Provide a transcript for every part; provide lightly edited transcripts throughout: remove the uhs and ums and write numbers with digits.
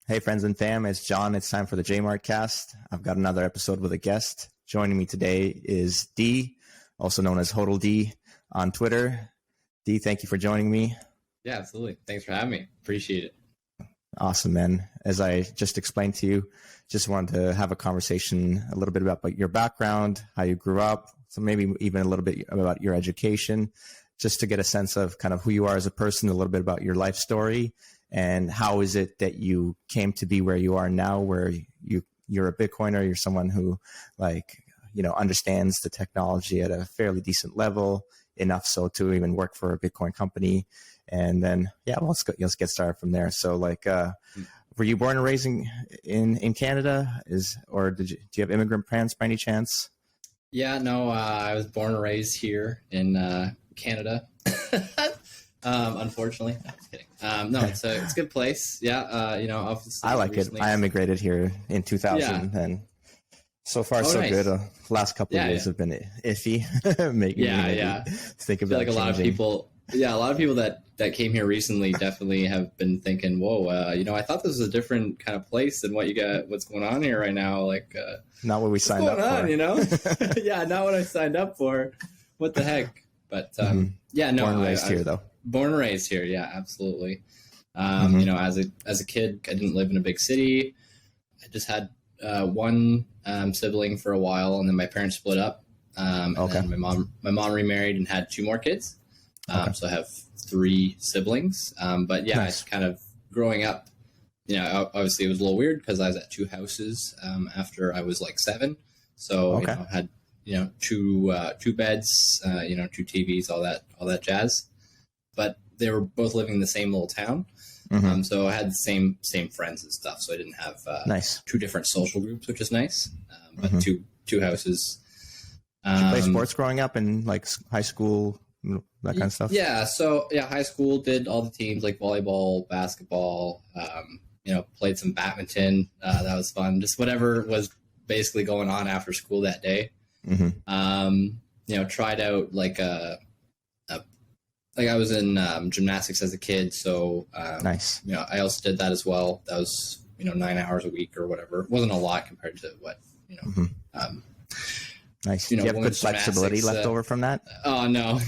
Hey, friends and fam, it's John. It's time for the J-Mart Cast. I've got another episode with a guest. Joining me today is D, also known as Hodl D on Twitter. D, thank you for joining me. Yeah, absolutely. Thanks for having me. Appreciate it. Awesome, man. As I just explained to you, just wanted to have a conversation a little bit about your background, how you grew up, so maybe even a little bit about your education, just to get a sense of kind of who you are as a person, a little bit about your life story. And how is it that you came to be where you are now, where you're a Bitcoiner, you're someone who understands the technology at a fairly decent level, enough so to even work for a Bitcoin company. And then, let's get started from there. So were you born and raised in Canada do you have immigrant parents by any chance? Yeah, no, I was born and raised here in Canada. Unfortunately, no, just kidding. No, it's a good place. Yeah, obviously I like it. I immigrated here in 2000, and so far so nice. Good. Last couple of years have been iffy, making me think about like a lot of people. Yeah, a lot of people that came here recently definitely have been thinking, "Whoa, I thought this was a different kind of place than what's going on here right now." Like, not what we signed up for. Yeah, not what I signed up for. What the heck? But born and raised here though. Born and raised here, yeah, absolutely. As a kid, I didn't live in a big city. I just had one sibling for a while, and then my parents split up. And then my mom remarried and had two more kids. So I have three siblings. But yeah, nice. I kind of growing up, obviously it was a little weird because I was at two houses after I was like 7. So I had two beds, two TVs, all that jazz. But they were both living in the same little town. So I had the same friends and stuff. So I didn't have nice. Two different social groups, which is nice. But two houses. Did you play sports growing up in like high school, that kind of stuff? Yeah. So high school did all the teams like volleyball, basketball, played some badminton. That was fun. Just whatever was basically going on after school that day. Tried out like I was in gymnastics as a kid, so nice. I also did that as well. That was 9 hours a week or whatever. It wasn't a lot compared to what nice. Do you have good flexibility left over from that? Oh no.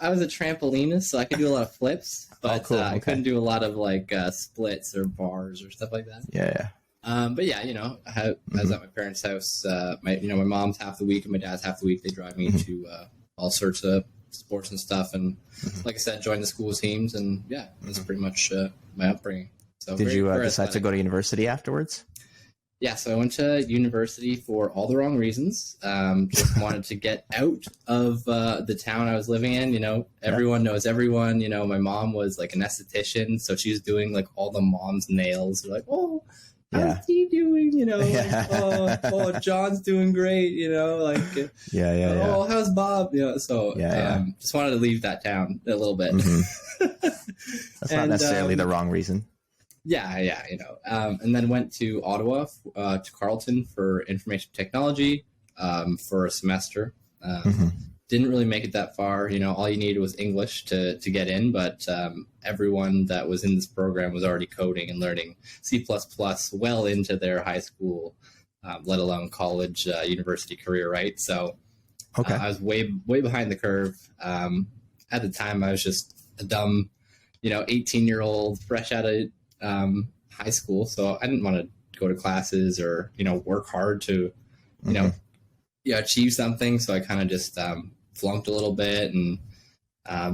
I was a trampolinist, so I could do a lot of flips, but cool. I couldn't do a lot of like splits or bars or stuff like that. Yeah. But yeah, I was at my parents' house. My mom's half the week and my dad's half the week. They drive me to all sorts of sports and stuff, and like I said, joined the school teams, and that's pretty much my upbringing. So did you decide to go to university afterwards? Yeah, so I went to university for all the wrong reasons. Just wanted to get out of the town I was living in. Everyone knows everyone. My mom was like an esthetician, so she was doing like all the mom's nails. They're like, oh, how's he doing? Oh, John's doing great. Oh, how's Bob? Just wanted to leave that town a little bit. That's not necessarily the wrong reason. Yeah. And then went to Ottawa, to Carleton for information technology for a semester. Didn't really make it that far. All you needed was English to get in, but everyone that was in this program was already coding and learning C++ well into their high school, let alone college, university career, right? So I was way behind the curve. At the time, I was just a dumb, 18-year-old fresh out of high school, so I didn't want to go to classes or work hard to achieve something. So I kind of just flunked a little bit and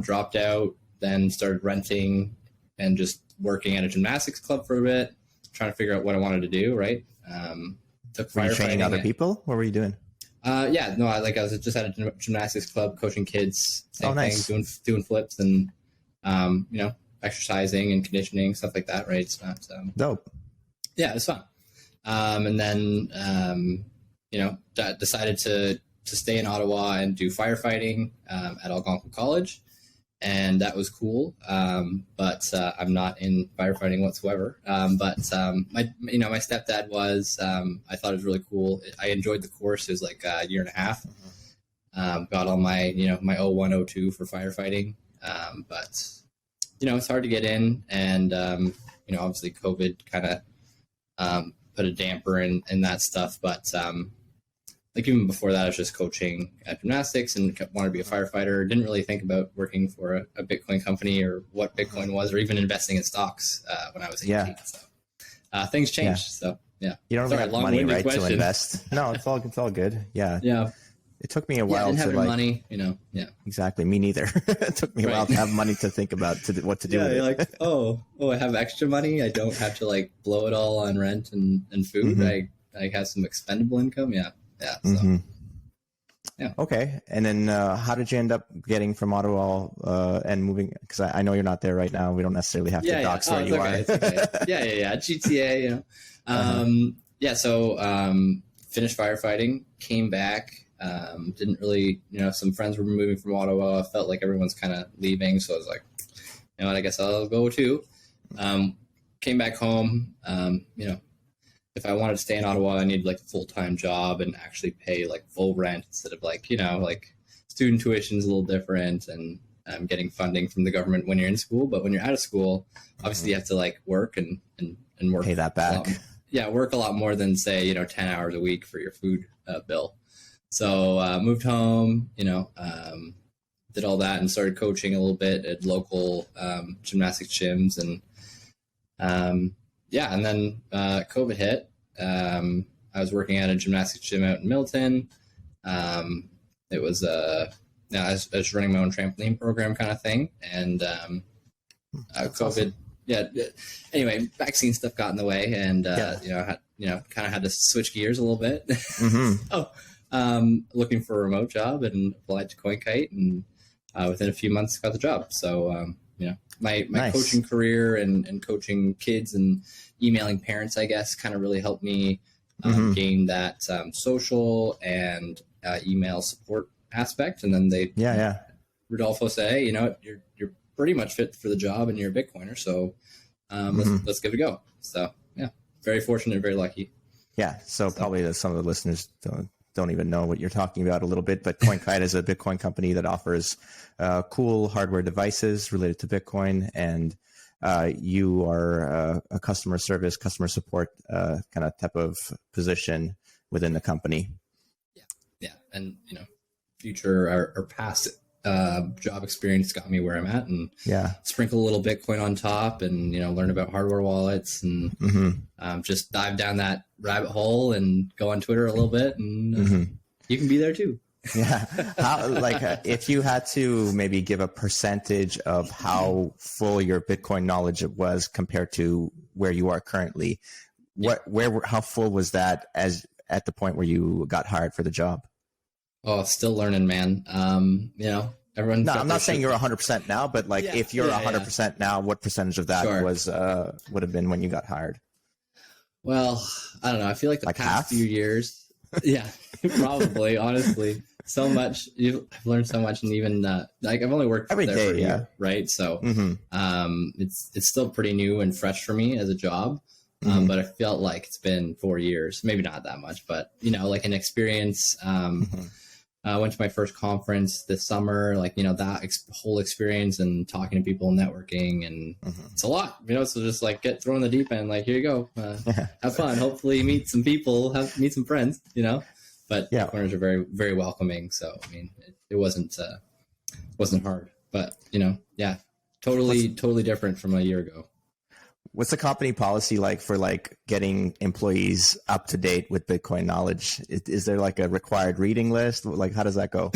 dropped out, then started renting and just working at a gymnastics club for a bit, trying to figure out what I wanted to do, right? Were you training other people? What were you doing? I was just at a gymnastics club coaching kids, same thing, doing flips and exercising and conditioning, stuff like that, right? It's not dope. Yeah, it's fun. And then decided to stay in Ottawa and do firefighting at Algonquin College, and that was cool. But I'm not in firefighting whatsoever. But my stepdad was. I thought it was really cool. I enjoyed the course. It was like a year and a half. Got all my my 01, 02 for firefighting. But it's hard to get in, and obviously COVID kind of put a damper in that stuff. But like even before that, I was just coaching at gymnastics and wanted to be a firefighter. Didn't really think about working for a Bitcoin company or what Bitcoin was, or even investing in stocks when I was 18. Yeah. So things changed. So yeah, you don't really have money, right, to invest. No, it's all good. Yeah. Yeah. It took me a while didn't to have like money, Yeah. Exactly. Me neither. It took me a while to have money to think about what to do with You're it. like, oh, I have extra money. I don't have to like blow it all on rent and food. I have some expendable income. Yeah. So, yeah. Okay. And then how did you end up getting from Ottawa and moving? Because I know you're not there right now. We don't necessarily have to dox where you are. It's okay. Yeah. GTA, So finished firefighting, came back. Didn't really, some friends were moving from Ottawa. I felt like everyone's kind of leaving. So I was like, you know what, I guess I'll go too. Came back home. If I wanted to stay in Ottawa, I needed like a full-time job and actually pay like full rent instead of like, like student tuition is a little different and getting funding from the government when you're in school. But when you're out of school, obviously you have to like work and work. Pay that back. Work a lot more than say, 10 hours a week for your food bill. So moved home, did all that and started coaching a little bit at local gymnastics gyms. And then COVID hit. I was working at a gymnastics gym out in Milton. It was I was running my own trampoline program kind of thing. And COVID, awesome. Anyway, vaccine stuff got in the way and, kind of had to switch gears a little bit. Looking for a remote job and applied to CoinKite and within a few months got the job. So, my nice. Coaching career and coaching kids and emailing parents, I guess, kind of really helped me gain that social and email support aspect. And then Rodolfo said, hey, you're pretty much fit for the job and you're a Bitcoiner. So let's give it a go. So yeah, very fortunate and very lucky. Yeah. So probably some of the listeners don't even know what you're talking about a little bit, but CoinKite is a Bitcoin company that offers cool hardware devices related to Bitcoin, and you are a customer support kind of type of position within the company. Yeah, and future or past job experience got me where I'm at, and sprinkle a little Bitcoin on top, and learn about hardware wallets, and just dive down that rabbit hole and go on Twitter a little bit, and you can be there too. Yeah. If you had to maybe give a percentage of how full your Bitcoin knowledge was compared to where you are currently, how full was that at the point where you got hired for the job? Oh, still learning, man. Everyone. No, I'm not saying you're 100% now, but if you're 100% now, what percentage of that would have been when you got hired? Well, I don't know. I feel like the past few years, probably, honestly, so much. I've learned so much, and even I've only worked every there day, for a year, right? So, it's still pretty new and fresh for me as a job. But I felt like it's been 4 years, maybe not that much, but like an experience. I went to my first conference this summer, that whole experience and talking to people and networking, and it's a lot, so just get thrown in the deep end, here you go, have fun, hopefully meet some people, meet some friends, but corners are very, very welcoming. So, I mean, it wasn't hard, but totally different from a year ago. What's the company policy like for getting employees up to date with Bitcoin knowledge? Is there a required reading list? How does that go?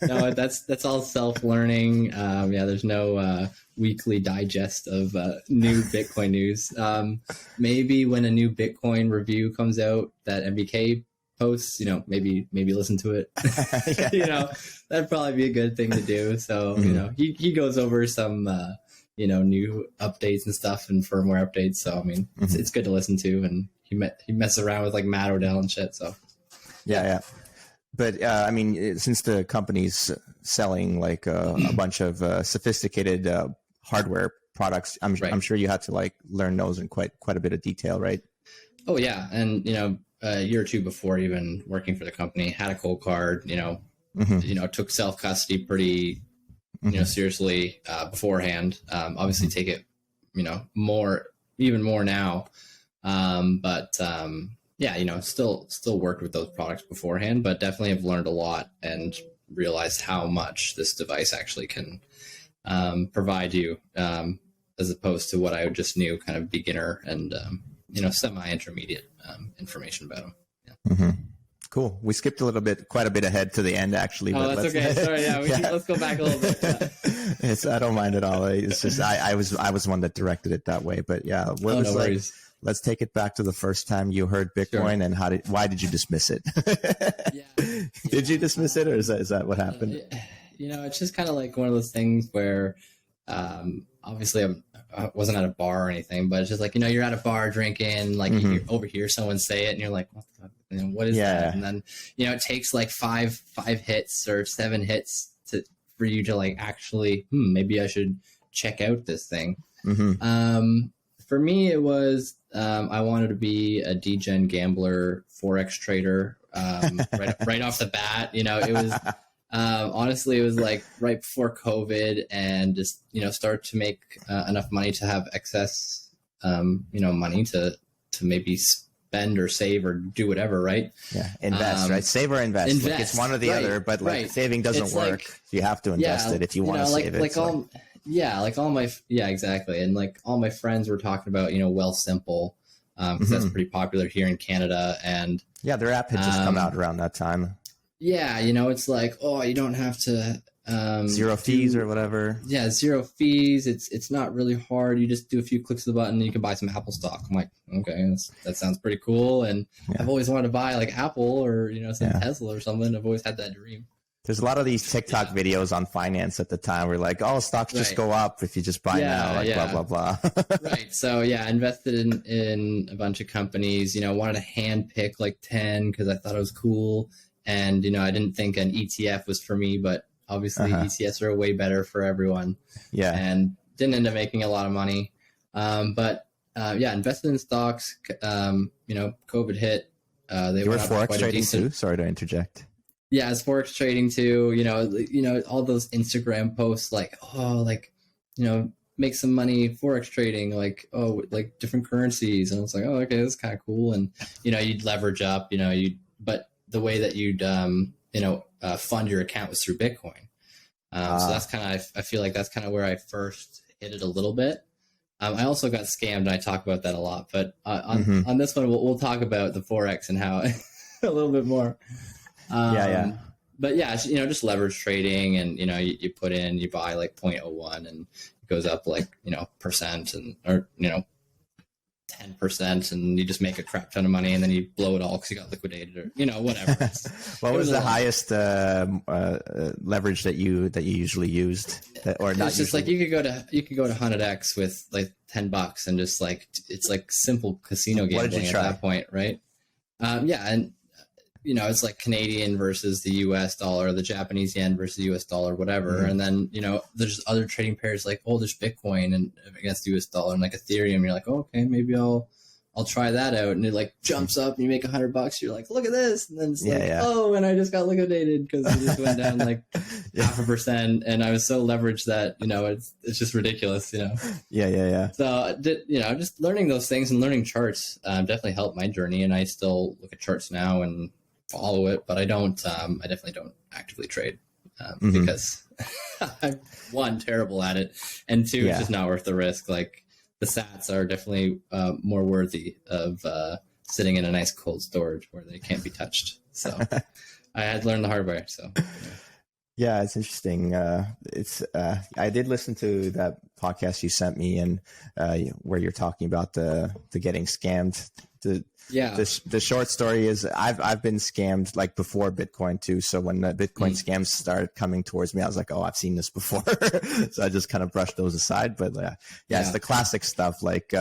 No, that's all self-learning. There's no weekly digest of new Bitcoin news. Maybe when a new Bitcoin review comes out that MBK posts, maybe listen to it. That'd probably be a good thing to do. So, he goes over some new updates and stuff and firmware updates. So, I mean, it's good to listen to, and he messes around with Matt Odell and shit. So, yeah. But I mean, since the company's selling a bunch of sophisticated hardware products, I'm sure you had to learn those in quite a bit of detail, right? Oh yeah, and a year or two before even working for the company, had a cold card. Took self custody pretty seriously beforehand. Obviously take it more even more now. Yeah, you know, still worked with those products beforehand, but definitely have learned a lot and realized how much this device actually can provide you, as opposed to what I just knew, kind of beginner and you know, semi-intermediate information about them. Yeah. Mm-hmm. Cool. We skipped quite a bit ahead to the end, actually. Oh, that's okay. Sorry, yeah, let's go back a little bit. Yeah. I don't mind at all. It's just I was one that directed it that way, but yeah, what was no like? worries. Let's take it back to the first time you heard Bitcoin, Sure. and why did you dismiss it? Did you dismiss it, or is that what happened? You know, it's just kind of like one of those things where, obviously I wasn't at a bar or anything, but it's just like, you know, you're at a bar drinking, like you overhear someone say it, and you're like, what the fuck? You know, what is that? And then, you know, it takes like five hits or 7 hits for you to like actually, maybe I should check out this thing. For me, it was I wanted to be a degen gambler, Forex trader, right off the bat. You know, it was honestly, it was like right before COVID, and just, you know, start to make enough money to have excess, you know, money to maybe spend or save or do whatever, right? Yeah, invest, right? Save or invest. Like, it's one or the other, but like saving doesn't work. Like, you have to invest it if you want to save it. Yeah, exactly. And like all my friends were talking about, you know, Wealthsimple, because that's pretty popular here in Canada. And yeah, their app had just come out around that time. Yeah, you know, it's like, oh, you don't have to zero fees or whatever. Yeah, 0 fees. It's not really hard. You just do a few clicks of the button and you can buy some Apple stock. I'm like, okay, that sounds pretty cool. And I've always wanted to buy like Apple or, you know, some Tesla or something. I've always had that dream. There's a lot of these TikTok videos on finance at the time where like, oh, stocks just go up if you just buy now, like blah, blah, blah. Right. So yeah, invested in a bunch of companies, you know, wanted to hand pick like 10 because I thought it was cool. And, you know, I didn't think an ETF was for me, but obviously ETFs are way better for everyone. Yeah. And didn't end up making a lot of money. But invested in stocks, you know, COVID hit. They were Forex trading too? Sorry to interject. Yeah, it's Forex trading too. You know, all those Instagram posts like, oh, like, you know, make some money Forex trading, like, oh, like different currencies. And I was like, oh, okay, that's kind of cool. And, you know, you'd leverage up, you know, but the way that you'd, you know, fund your account was through Bitcoin. So that's kind of, I feel like that's kind of where I first hit it a little bit. I also got scammed, and I talk about that a lot. But on this one, we'll talk about the Forex and how a little bit more. But yeah, you know, just leverage trading, and, you know, you put in, you buy like 0.01 and it goes up like, you know, percent or, you know, 10%, and you just make a crap ton of money, and then you blow it all because you got liquidated, or, you know, whatever. What was the highest leverage that you usually used, or not? It's just like you could go to 100x with like $10 and just like, it's like simple casino gambling at that point, right? And you know, it's like Canadian versus the US dollar, the Japanese yen versus the US dollar, whatever. And then, you know, there's other trading pairs like, oh, there's Bitcoin and against the US dollar, and like Ethereum. You're like, oh, okay, maybe I'll try that out. And it like jumps up and you make $100. You're like, look at this. And then it's oh, and I just got liquidated because it just went down like 0.5%. And I was so leveraged that, you know, it's just ridiculous, you know? Yeah. So, you know, just learning those things and learning charts definitely helped my journey. And I still look at charts now and follow it, but I definitely don't actively trade because I'm, one, terrible at it, and two, it's just not worth the risk. Like, the sats are definitely more worthy of sitting in a nice cold storage where they can't be touched. So I had to learn the hard way. So yeah, it's interesting. I did listen to that podcast you sent me, and where you're talking about the getting scammed. The short story is I've been scammed like before Bitcoin too. So when the Bitcoin scams started coming towards me, I was like, oh, I've seen this before. So I just kind of brushed those aside. But it's the classic stuff like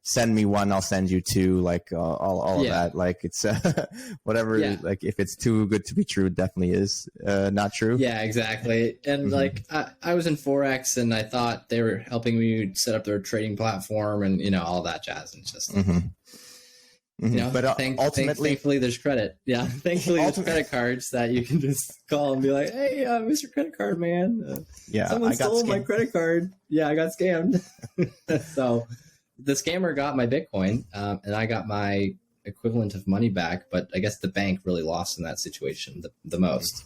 send me one, I'll send you two, like all of that. Like, it's whatever. Like, if it's too good to be true, it definitely is not true. Yeah, exactly. And like I was in Forex, and I thought they were helping me set up their trading platform and, you know, all that jazz. And it's just you know, but thankfully there's credit. Yeah, thankfully there's credit cards that you can just call and be like, hey, Mr. Credit Card Man, someone stole my credit card. Yeah, I got scammed. So the scammer got my Bitcoin, and I got my equivalent of money back, but I guess the bank really lost in that situation the most.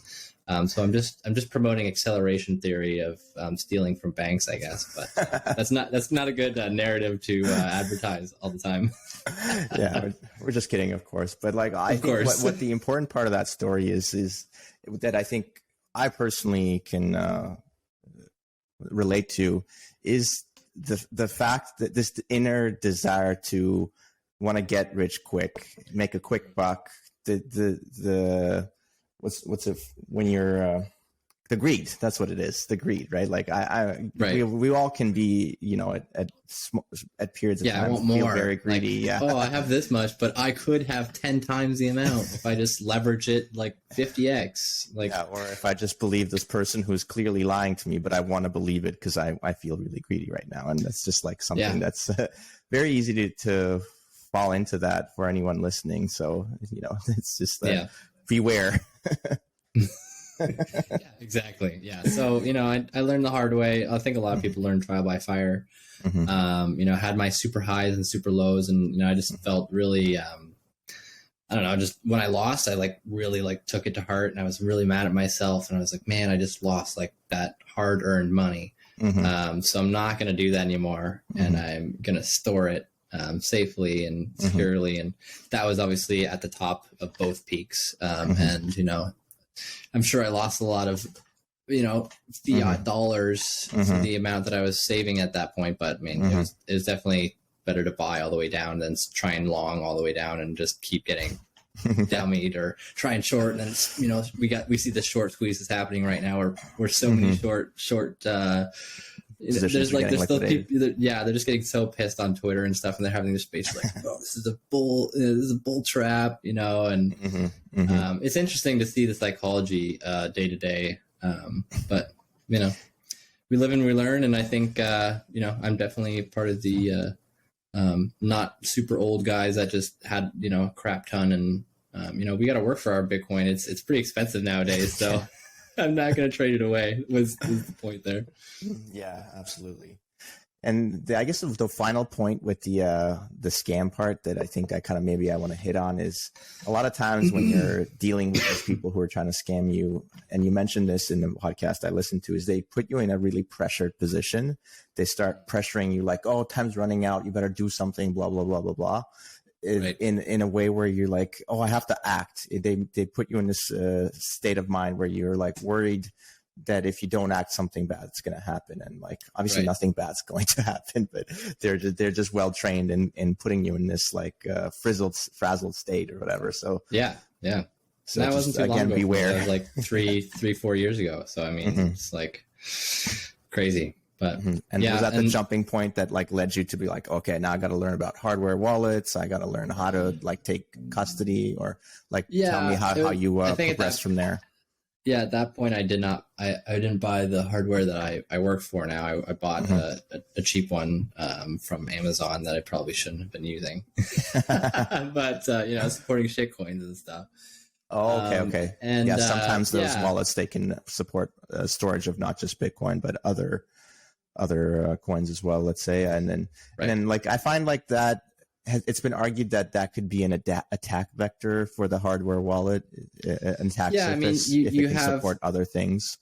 So I'm just promoting acceleration theory of stealing from banks, I guess, but that's not a good narrative to advertise all the time. Yeah, we're just kidding, of course. But like, I think what the important part of that story is that I think I personally can relate to is the fact that this inner desire to want to get rich quick, make a quick buck, the what's it when you're the greed, that's what it is, the greed, right? Like we all can be, at periods of time I want more. Feel very greedy. Like, oh, I have this much, but I could have 10 times the amount if I just leverage it like 50x. Like, yeah, or if I just believe this person who's clearly lying to me, but I want to believe it because I feel really greedy right now, and that's just like something that's very easy to fall into that for anyone listening. So it's just beware. Yeah, exactly. Yeah. So, I learned the hard way. I think a lot of people learn trial by fire. Mm-hmm. Had my super highs and super lows, and I just felt really I don't know, just when I lost, I really took it to heart, and I was really mad at myself, and I was like, man, I just lost like that hard earned money. Mm-hmm. So I'm not going to do that anymore. Mm-hmm. And I'm going to store it safely and securely. Mm-hmm. And that was obviously at the top of both peaks. And, I'm sure I lost a lot of, fiat dollars for the amount that I was saving at that point. But I mean, it was definitely better to buy all the way down than try and long all the way down and just keep getting downbeat, or try and short. And then it's, we see the short squeezes happening right now, where we're so many short there's like there's still people they're just getting so pissed on Twitter and stuff, and they're having this space like, oh, this is a bull trap, and it's interesting to see the psychology day to day, but we live and we learn, and I think I'm definitely part of the not super old guys that just had a crap ton, and we got to work for our Bitcoin. It's pretty expensive nowadays, so I'm not going to trade it away was the point there. Yeah, absolutely. And I guess the final point with the scam part that I think I want to hit on is a lot of times when you're dealing with those people who are trying to scam you, and you mentioned this in the podcast I listened to, is they put you in a really pressured position. They start pressuring you like, oh, time's running out, you better do something, blah, blah, blah, blah, blah. Right. In a way where you're like, oh, I have to act. They put you in this state of mind where you're like worried that if you don't act, something bad's going to happen. And like, obviously nothing bad's going to happen, but they're just well trained in putting you in this like frazzled state or whatever. So yeah. So that wasn't too long ago. Beware. That was like 4 years ago. So I mean, it's like crazy. But and was that the jumping point that like led you to be like, okay, now I got to learn about hardware wallets, I got to learn how to like take custody, or like tell me how you progressed from there? Yeah, at that point I didn't buy the hardware that I work for now. I bought a cheap one from Amazon that I probably shouldn't have been using. But supporting shitcoins and stuff. Oh, okay. And sometimes those wallets, they can support storage of not just Bitcoin but other coins as well, let's say. And then like I find like that it's been argued that could be an attack vector for the hardware wallet, an attack surface, if it can support other things.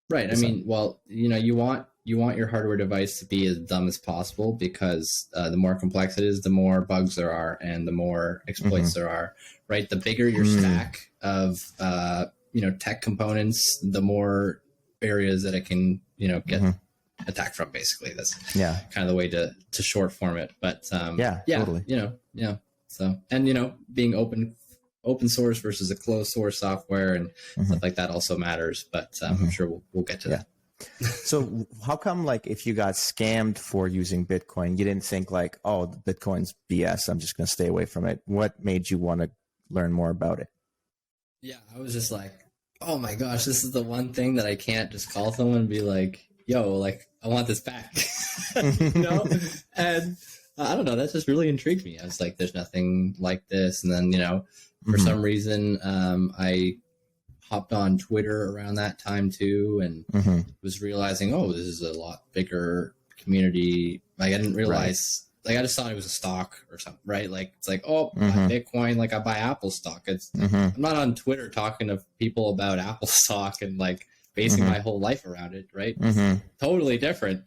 Right. I mean, well, you want your hardware device to be as dumb as possible, because the more complex it is, the more bugs there are and the more exploits there are, right? The bigger your stack of tech components, the more areas that it can get attack from. Basically, that's kind of the way to short form it. But totally. So, and being open source versus a closed source software and stuff like that also matters. But I'm sure we'll get to that. So how come, like, if you got scammed for using Bitcoin, you didn't think like, oh, Bitcoin's BS, I'm just going to stay away from it? What made you want to learn more about it? Yeah, I was just like, oh my gosh, this is the one thing that I can't just call someone and be like, yo, like, I want this back, And I don't know, that just really intrigued me. I was like, there's nothing like this. And then, for some reason, I hopped on Twitter around that time too, and was realizing, oh, this is a lot bigger community. Like, I didn't realize like I just thought it was a stock or something, right? Like it's like, oh, I buy Bitcoin, like I buy Apple stock. It's I'm not on Twitter talking to people about Apple stock and like basing my whole life around it, right? It's totally different.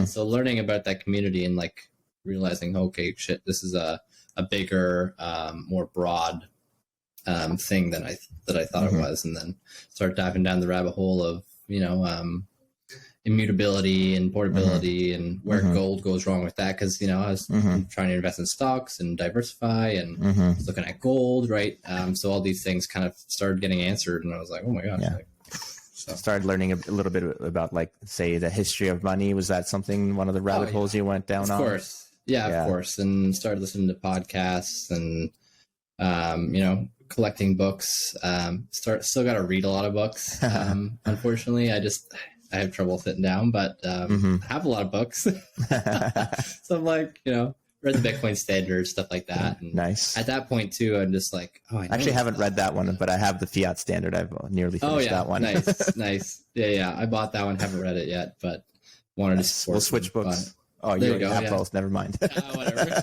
So learning about that community and like realizing, okay, shit, this is a bigger, more broad thing than I thought it was, and then start diving down the rabbit hole of immutability and portability and where gold goes wrong with that, because I was trying to invest in stocks and diversify and was looking at gold, right? So all these things kind of started getting answered, and I was like, oh my gosh. Yeah. So. Started learning a little bit about, like, say, the history of money. Was that something, one of the rabbit holes you went down on? Of course. Yeah, of course. And started listening to podcasts and, collecting books. Still got to read a lot of books. Unfortunately, I have trouble sitting down, but I have a lot of books. So I'm like, read the Bitcoin Standard, stuff like that. And nice. At that point too, I'm just like, I actually haven't read that one, but I have the Fiat Standard. I've nearly finished that one. Nice. Yeah. I bought that one. Haven't read it yet, but wanted to support. We'll switch books. Oh, there you go. Yeah. Both. Never mind. Whatever.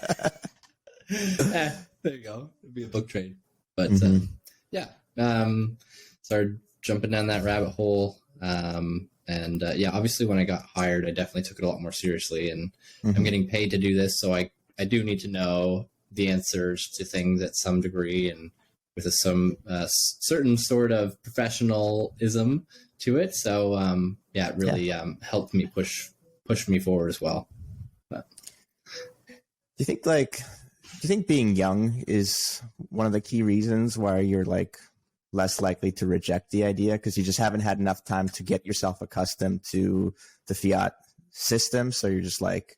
There you go. It'd be a book trade. But started jumping down that rabbit hole. Obviously when I got hired, I definitely took it a lot more seriously, and I'm getting paid to do this. So I do need to know the answers to things at some degree and with some certain sort of professionalism to it. So it really helped me push me forward as well. But do you think being young is one of the key reasons why you're like less likely to reject the idea, because you just haven't had enough time to get yourself accustomed to the fiat system? So you're just like,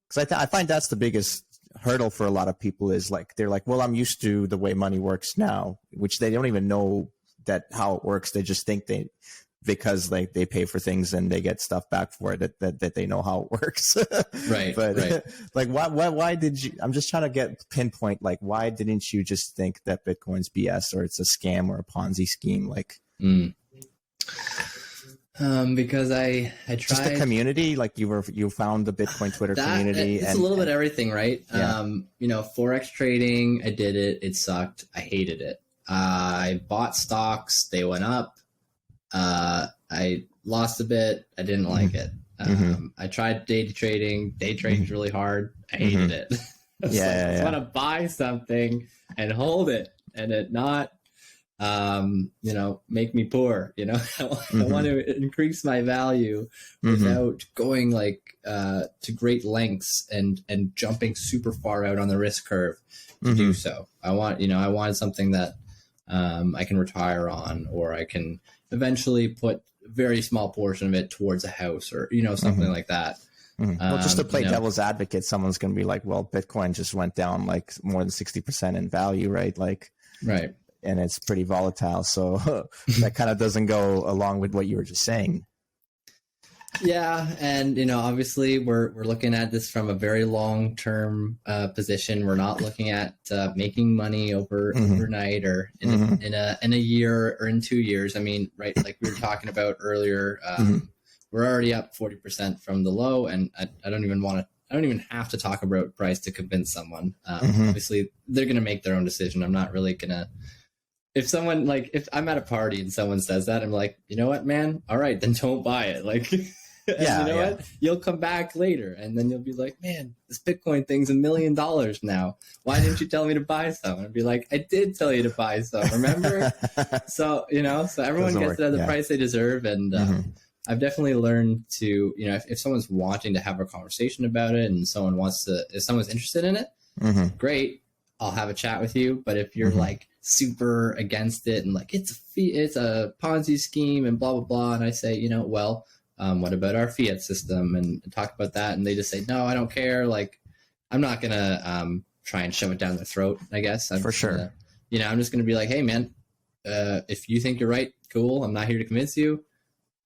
because I find that's the biggest hurdle for a lot of people, is like they're like, well, I'm used to the way money works now, which they don't even know that how it works. They just think because like they pay for things and they get stuff back for it, that they know how it works. Right. But right. Like why did you, I'm just trying to pinpoint, like, why didn't you just think that Bitcoin's BS or it's a scam or a Ponzi scheme? Like, because I tried just the community, like you found the Bitcoin Twitter community. It's a little bit everything, right? Yeah. Forex trading, I did it. It sucked. I hated it. I bought stocks. They went up. I lost a bit. I didn't like it. I tried day trading. Day trading's really hard. I hated it. I want to buy something and hold it and it not, make me poor. I want to increase my value without going to great lengths and jumping super far out on the risk curve to do so. I wanted something that I can retire on, or I can eventually put a very small portion of it towards a house, or something like that. Well, just to play devil's advocate, someone's going to be like, well, Bitcoin just went down like more than 60% in value, right? Right. And it's pretty volatile, so that kind of doesn't go along with what you were just saying. Yeah, and obviously we're looking at this from a very long-term position. We're not looking at making money overnight or in a year or in 2 years. I mean, right, like we were talking about earlier, we're already up 40% from the low, and I don't even have to talk about price to convince someone. Obviously, they're going to make their own decision. I'm not really going to. If I'm at a party and someone says that, I'm like, you know what, man? All right, then don't buy it. Like. What? You'll come back later, and then you'll be like, man, this Bitcoin thing's $1 million now. Why didn't you tell me to buy some? And I'd be like, I did tell you to buy some, remember? So everyone gets it at the price they deserve. And I've definitely learned to, if someone's wanting to have a conversation about it and if someone's interested in it, great, I'll have a chat with you. But if you're like super against it and like, it's a Ponzi scheme and blah, blah, blah. And I say, what about our fiat system, and talk about that. And they just say, no, I don't care. Like, I'm not going to try and shove it down their throat, I guess. I'm just going to be like, hey, man, if you think you're right, cool. I'm not here to convince you.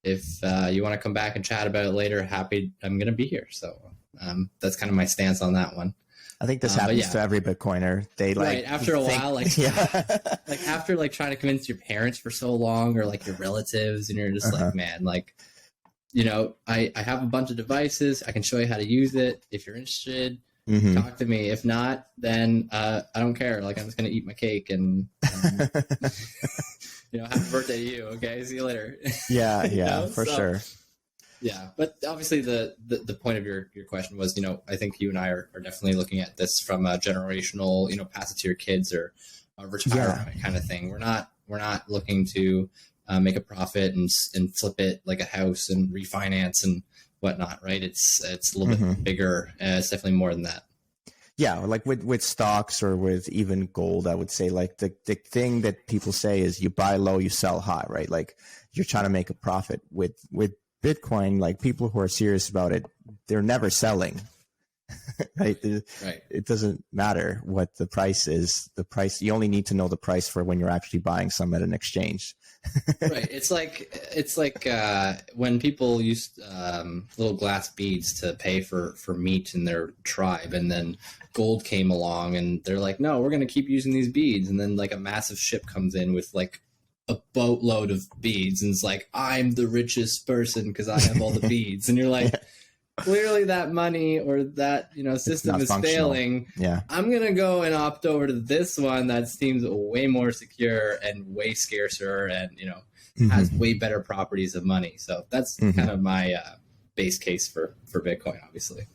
If you want to come back and chat about it later, I'm going to be here. So that's kind of my stance on that one. I think this happens to every Bitcoiner. They after a while, after trying to convince your parents for so long, or like your relatives, and you're just like, man, like, I have a bunch of devices. I can show you how to use it. If you're interested, talk to me. If not, then I don't care. Like, I'm just going to eat my cake and, happy birthday to you. Okay. See you later. Yeah. Yeah, for sure. Yeah. But obviously the point of your question was, I think you and I are definitely looking at this from a generational, pass it to your kids or a retirement kind of thing. We're not looking to make a profit and flip it like a house and refinance and whatnot, right? It's a little bit bigger. It's definitely more than that. Yeah, like with stocks or with even gold, I would say like the thing that people say is you buy low, you sell high, right? Like you're trying to make a profit. With Bitcoin, like people who are serious about it, they're never selling. Right? It doesn't matter what the price is. The price, you only need to know the price for when you're actually buying some at an exchange. Right. It's like when people used little glass beads to pay for meat in their tribe, and then gold came along and they're like, no, we're going to keep using these beads. And then like a massive ship comes in with like a boatload of beads and it's like, I'm the richest person because I have all the beads. And you're like, clearly that money or that, system is failing. Yeah. I'm going to go and opt over to this one that seems way more secure and way scarcer and, has way better properties of money. So that's kind of my base case for Bitcoin, obviously.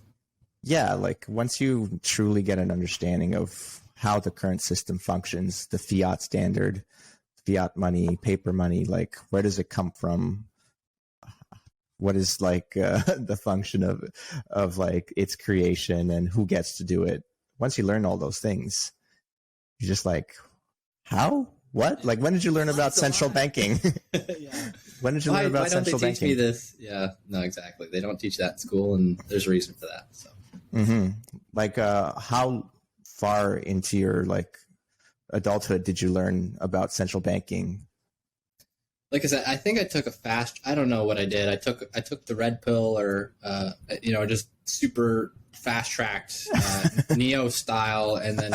Yeah. Like once you truly get an understanding of how the current system functions, the fiat standard, fiat money, paper money, like where does it come from? What is like the function of like its creation and who gets to do it? Once you learn all those things, you're just like, how? What? Like, when did you learn about central banking? Yeah. When did you learn about central banking? Why don't they teach me this? Yeah, no, exactly. They don't teach that in school, and there's a reason for that. So, like, how far into your like adulthood did you learn about central banking? Like I said, I think I took I don't know what I did. I took the red pill or, just super fast tracked, Neo style. And then,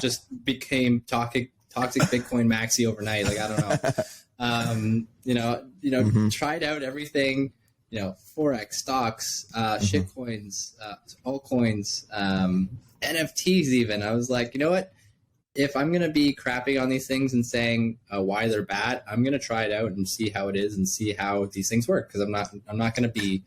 just became toxic Bitcoin maxi overnight. Like, I don't know. Tried out everything, Forex, stocks, shitcoins, altcoins, NFTs even. I was like, you know what? If I'm going to be crapping on these things and saying why they're bad, I'm going to try it out and see how it is and see how these things work. Because I'm not going to be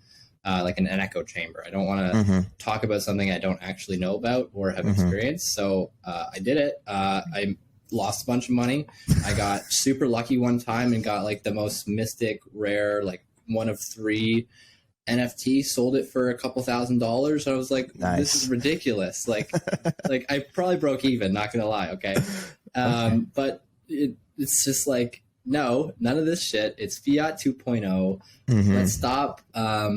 like an echo chamber. I don't want to talk about something I don't actually know about or have experienced. So I did it. I lost a bunch of money. I got super lucky one time and got like the most mystic, rare, like one of 3 NFT, sold it for a couple $1,000s. I was like, This is ridiculous. Like I probably broke even, not gonna lie. Okay. But it's just like, no, none of this shit. It's fiat 2.0. Let's stop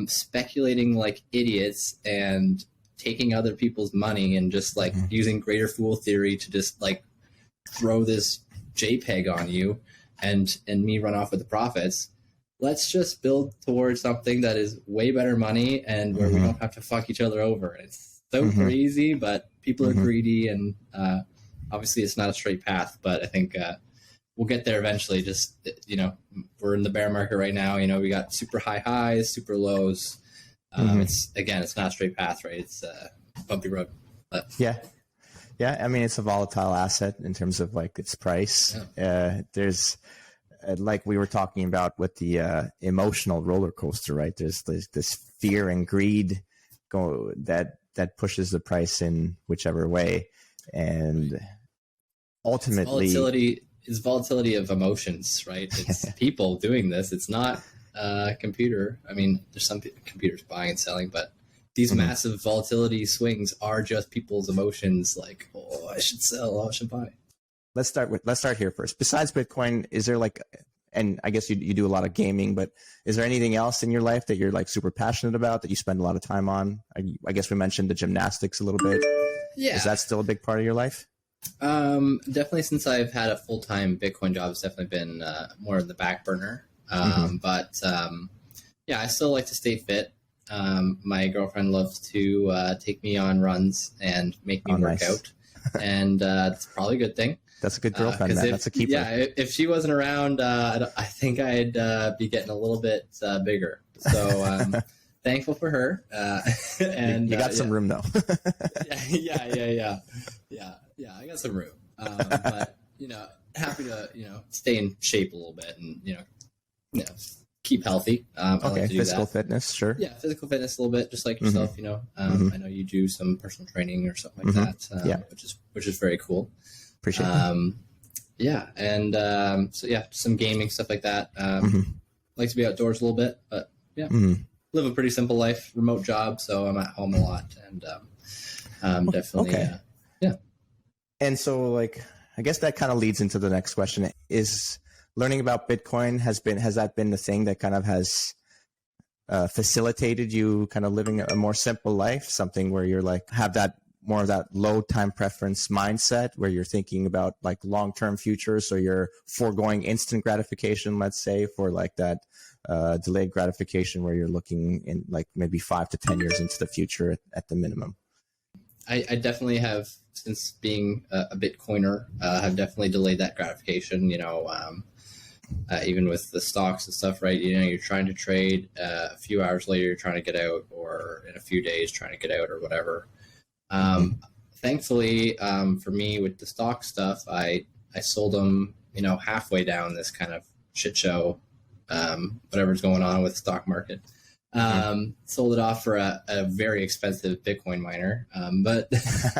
speculating like idiots and taking other people's money and just like using greater fool theory to just like throw this JPEG on you and me run off with the profits. Let's just build towards something that is way better money and where we don't have to fuck each other over. It's so crazy, but people are greedy, and obviously it's not a straight path, but I think we'll get there eventually. Just, we're in the bear market right now. We got super high highs, super lows. It's not a straight path, right? It's a bumpy road. But. Yeah. I mean, it's a volatile asset in terms of like its price. Yeah. There's, like we were talking about with the emotional roller coaster, right? There's this fear and greed that pushes the price in whichever way, and ultimately, it's volatility of emotions, right? It's people doing this. It's not a computer. I mean, there's some computers buying and selling, but these massive volatility swings are just people's emotions. Like, oh, I should sell. Oh, I should buy. Let's start here first. Besides Bitcoin, is there like, and I guess you do a lot of gaming, but is there anything else in your life that you're like super passionate about that you spend a lot of time on? I guess we mentioned the gymnastics a little bit. Yeah. Is that still a big part of your life? Definitely since I've had a full-time Bitcoin job, it's definitely been more in the back burner. But I still like to stay fit. My girlfriend loves to take me on runs and make me work out. And it's probably a good thing. That's a good girlfriend, man. That's a keeper. Yeah, if she wasn't around, I think I'd be getting a little bit bigger. So, thankful for her. And you got some room though. yeah. I got some room, but happy to stay in shape a little bit and keep healthy. I like to do physical that. fitness, sure. Yeah, physical fitness a little bit, just like yourself. I know you do some personal training or something like that. Which is very cool. Appreciate that. Yeah, and some gaming stuff like that. Like to be outdoors a little bit, but live a pretty simple life. Remote job, so I'm at home a lot, and definitely. And so, I guess that kind of leads into the next question: is learning about Bitcoin has that been the thing that kind of has facilitated you kind of living a more simple life, something where you're have that more of that low time preference mindset where you're thinking about long-term futures, so you're foregoing instant gratification, let's say, for that delayed gratification where you're looking in maybe 5 to 10 years into the future at the minimum? I definitely have, since being a Bitcoiner, have definitely delayed that gratification, even with the stocks and stuff, right? You're trying to trade, a few hours later, you're trying to get out, or in a few days trying to get out or whatever. Thankfully, for me with the stock stuff, I sold them, halfway down this kind of shit show, whatever's going on with the stock market. Sold it off for a very expensive Bitcoin miner. But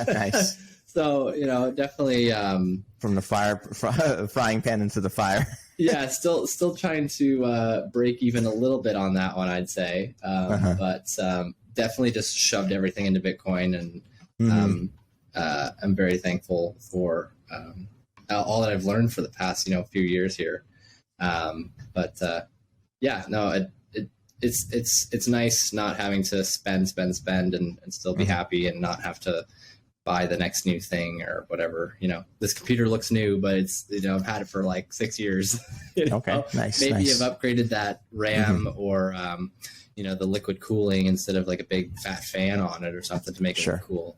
nice. So, definitely, from the frying pan into the fire. Yeah. Still trying to, break even a little bit on that one, I'd say. But, definitely just shoved everything into Bitcoin, and, I'm very thankful for, all that I've learned for the past, few years here. It's nice not having to spend and still be happy, and not have to buy the next new thing or whatever. This computer looks new, but it's, I've had it for 6 years. Okay, nice. Maybe nice. I've upgraded that RAM or, the liquid cooling instead of a big fat fan on it or something to make it look cool.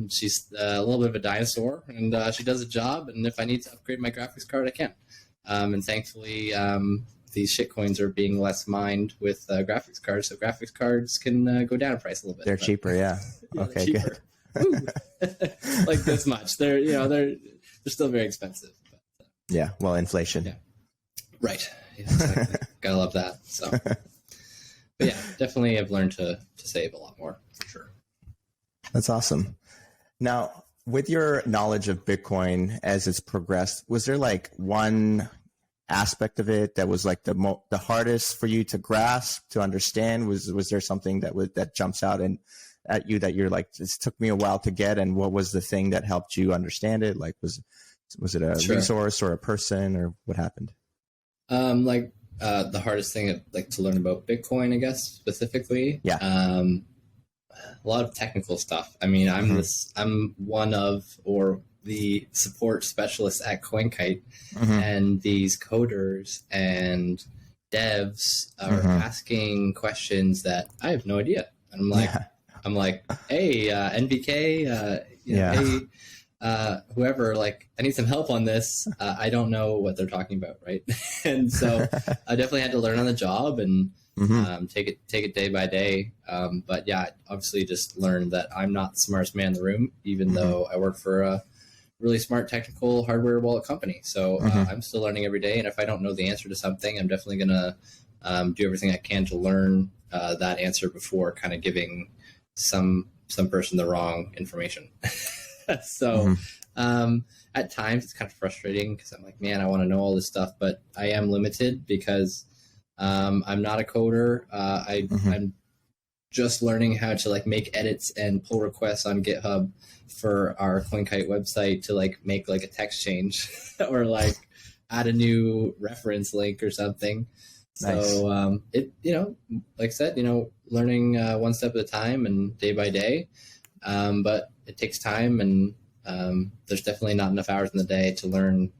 She's a little bit of a dinosaur, and she does a job. And if I need to upgrade my graphics card, I can. And thankfully, these shit coins are being less mined with graphics cards, so graphics cards can go down in price a little bit. They're cheaper, yeah. Okay, cheaper. Good. This much. They're still very expensive. But, yeah, well, inflation. Yeah. Right. Yeah, exactly. Gotta love that. So, but yeah, definitely I've learned to save a lot more, for sure. That's awesome. Now, with your knowledge of Bitcoin as it's progressed, was there one aspect of it that was the hardest for you to grasp, to understand? Was there something that jumps out at you that you're this took me a while to get, and what was the thing that helped you understand it? Was it a resource or a person, or what happened? The hardest thing to learn about Bitcoin, I guess, specifically. Yeah. A lot of technical stuff. I mean, I'm one of, or the support specialist at CoinKite, and these coders and devs are asking questions that I have no idea. And I'm like, hey, NBK, hey, whoever, I need some help on this. I don't know what they're talking about, right? And so I definitely had to learn on the job and take it day by day. But yeah, obviously just learned that I'm not the smartest man in the room, even though I work for a really smart technical hardware wallet company. So I'm still learning every day. And if I don't know the answer to something, I'm definitely going to do everything I can to learn that answer before kind of giving some person the wrong information. So at times it's kind of frustrating because I'm like, man, I want to know all this stuff, but I am limited because I'm not a coder. I'm just learning how to make edits and pull requests on GitHub for our CoinKite website to make a text change or add a new reference link or something. Nice. So it, like I said, learning one step at a time and day by day. But it takes time, and there's definitely not enough hours in the day to learn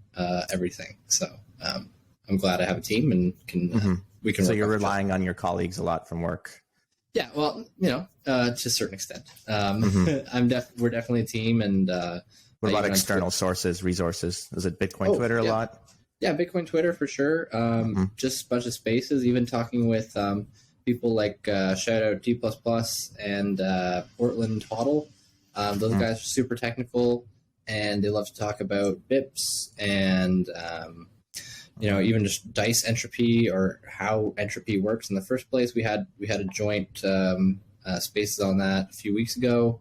everything. So I'm glad I have a team and can we can. So you're relying on your colleagues a lot from work. Yeah, well, to a certain extent. We're definitely a team, and what about external sources, resources? Is it Bitcoin Twitter a lot? Yeah, Bitcoin Twitter for sure. Just a bunch of spaces. Even talking with people like shout out D++ and Portland Hoddle. Those guys are super technical, and they love to talk about BIPs and even just dice entropy or how entropy works in the first place. We had a joint spaces on that a few weeks ago.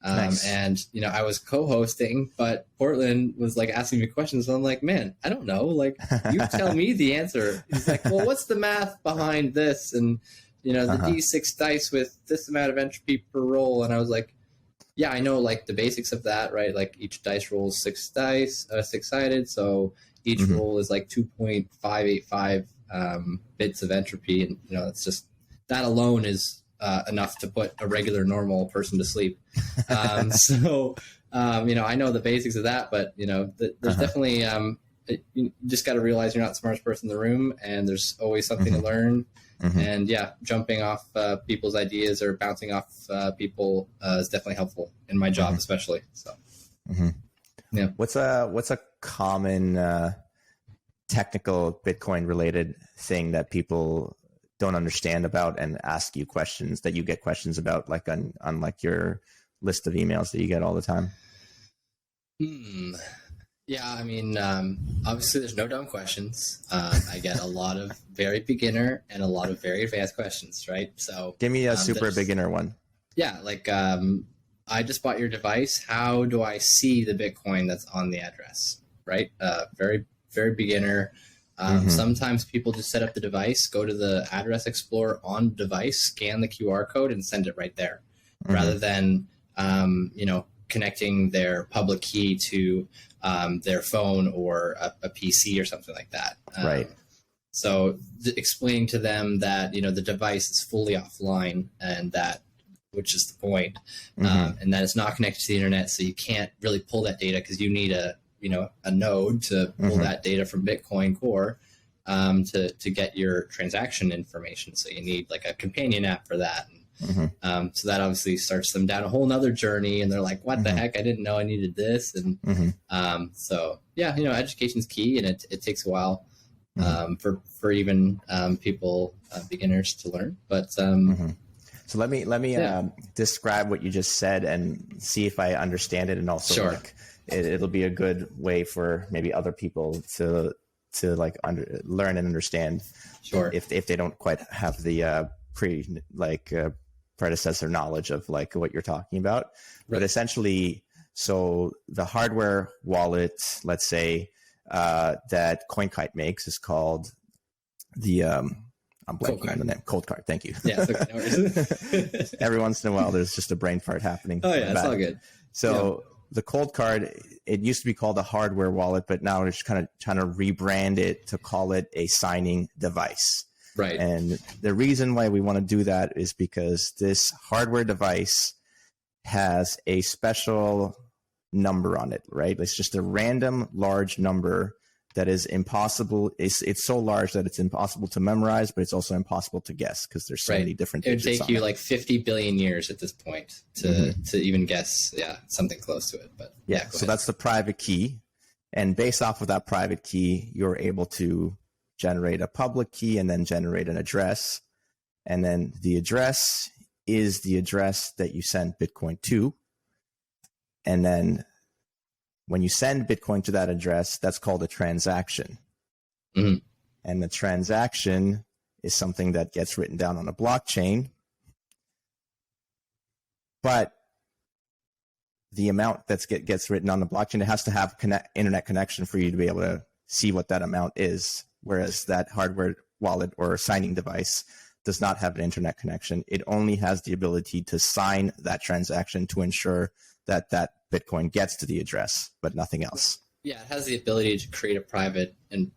Nice. And I was co-hosting, but Portland was like asking me questions, and I'm like, man, I don't know. Like, you tell me the answer. He's like, well, what's the math behind this? And the D6 dice with this amount of entropy per roll. And I was like, yeah, I know like the basics of that, right? Like each dice rolls six sided, so each roll is like 2.585 bits of entropy, and it's just that alone is enough to put a regular normal person to sleep. I know the basics of that, but there's definitely you just got to realize you're not the smartest person in the room, and there's always something to learn. And jumping off people's ideas or bouncing off people is definitely helpful in my job, especially. So, yeah. What's a common technical Bitcoin related thing that people don't understand about and ask you questions that you get questions about, like on like your list of emails that you get all the time? Yeah, I mean, obviously there's no dumb questions. I get a lot of very beginner and a lot of very advanced questions, right? So give me a super beginner one. Yeah, like I just bought your device. How do I see the Bitcoin that's on the address, right? Very, very beginner. Sometimes people just set up the device, go to the address explorer on the device, scan the QR code, and send it right there, rather than connecting their public key to their phone or a PC or something like that. Right. So explaining to them that the device is fully offline, and that, which is the point, and that it's not connected to the internet, so you can't really pull that data because you need a node to pull that data from Bitcoin Core to get your transaction information. So you need like a companion app for that. So that obviously starts them down a whole nother journey, and they're like, what the heck? I didn't know I needed this. And education is key, and it takes a while for even people, beginners, to learn. But so let me describe what you just said and see if I understand it, and also it'll be a good way for maybe other people to learn and understand. If they don't quite have the predecessor knowledge of like what you're talking about. Right. But essentially, so the hardware wallet, let's say, that CoinKite makes is called the I'm blanking on the name. Cold Card. Thank you. Yeah, it's okay. No worries. Every once in a while, there's just a brain fart happening. Oh yeah, it's all good. So the Cold Card, it used to be called a hardware wallet, but now it's kind of trying to rebrand it to call it a signing device. Right. And the reason why we want to do that is because this hardware device has a special number on it, right? It's just a random large number that is impossible. It's so large that it's impossible to memorize, but it's also impossible to guess because there's so many different digits. It would take you like 50 billion years at this point to even guess, something close to it. But so that's the private key. And based off of that private key, you're able to generate a public key and then generate an address. And then the address is the address that you send Bitcoin to. And then when you send Bitcoin to that address, that's called a transaction. And the transaction is something that gets written down on a blockchain. But the amount that gets written on the blockchain, it has to have internet connection for you to be able to see what that amount is. Whereas that hardware wallet or signing device does not have an internet connection. It only has the ability to sign that transaction to ensure that that Bitcoin gets to the address, but nothing else. Yeah, it has the ability to create a private and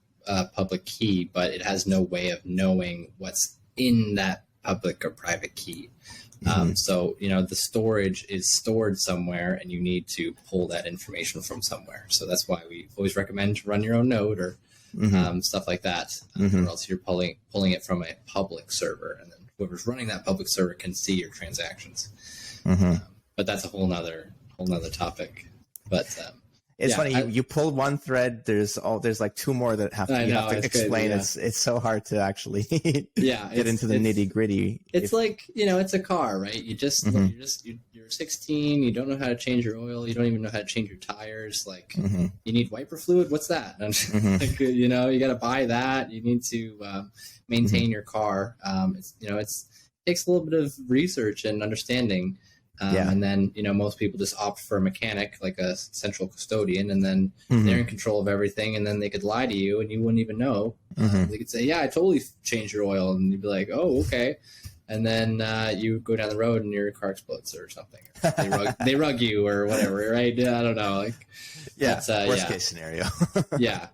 public key, but it has no way of knowing what's in that public or private key. So, the storage is stored somewhere, and you need to pull that information from somewhere. So that's why we always recommend to run your own node or stuff like that, or else you're pulling it from a public server, and then whoever's running that public server can see your transactions. But that's a whole nother topic. But It's Yeah, funny. You pull one thread. There's like two more that have to, you have to explain. Crazy, It's so hard to actually get into the nitty gritty. It's like, it's a car, right? You're 16. You don't know how to change your oil. You don't even know how to change your tires. Like, you need wiper fluid. What's that? Like, you got to buy that. You need to maintain your car. It takes a little bit of research and understanding. And then, most people just opt for a mechanic, like a central custodian, and then they're in control of everything. And then they could lie to you and you wouldn't even know. They could say, yeah, I totally changed your oil. And you'd be like, oh, okay. And then you go down the road and your car explodes or something. Or they rug you or whatever, right? I don't know. Like, worst case scenario. Yeah.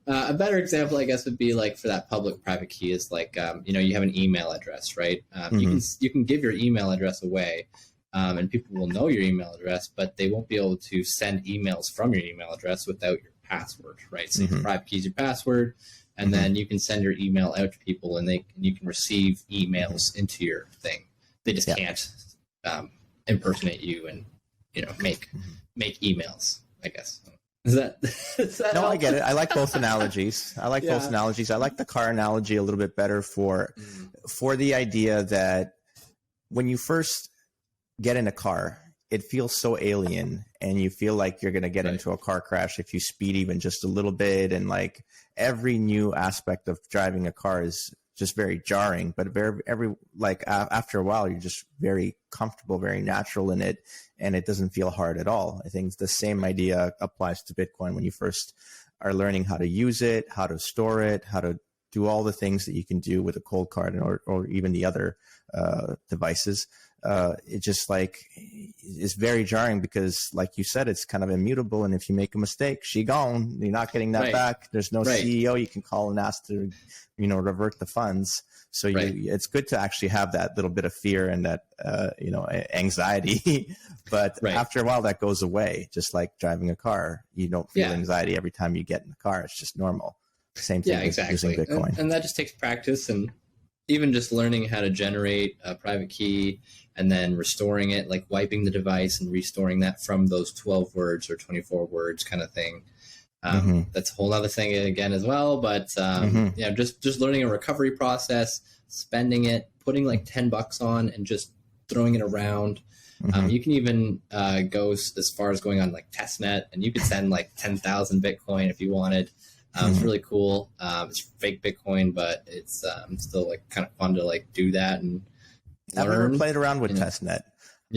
A better example, I guess, would be like for that public-private key is like, you have an email address, right? You can give your email address away. And people will know your email address, but they won't be able to send emails from your email address without your password, right? So your private key is your password, and then you can send your email out to people, and you can receive emails into your thing. They just can't impersonate you and make emails, I guess. Is that no? Helpful? I get it. I like both analogies. I like both analogies. I like the car analogy a little bit better for the idea that when you first get in a car, it feels so alien, and you feel like you're going to get into a car crash if you speed even just a little bit. And like every new aspect of driving a car is just very jarring, but after a while, you're just very comfortable, very natural in it. And it doesn't feel hard at all. I think the same idea applies to Bitcoin when you first are learning how to use it, how to store it, how to do all the things that you can do with a cold card or even the other devices. It just like is very jarring because, like you said, it's kind of immutable. And if you make a mistake, she gone. You're not getting that back. There's no CEO you can call and ask to, revert the funds. So it's good to actually have that little bit of fear and that, anxiety. But after a while, that goes away. Just like driving a car, you don't feel anxiety every time you get in the car. It's just normal. Same thing with using Bitcoin. And that just takes practice and even just learning how to generate a private key and then restoring it, like wiping the device and restoring that from those 12 words or 24 words kind of thing. That's a whole other thing again as well. But just learning a recovery process, spending it, putting like $10 on and just throwing it around. You can even go as far as going on like testnet, and you could send like 10,000 Bitcoin if you wanted. It's really cool. It's fake Bitcoin, but it's still like kind of fun to like do that and learn. I've never played around with testnet.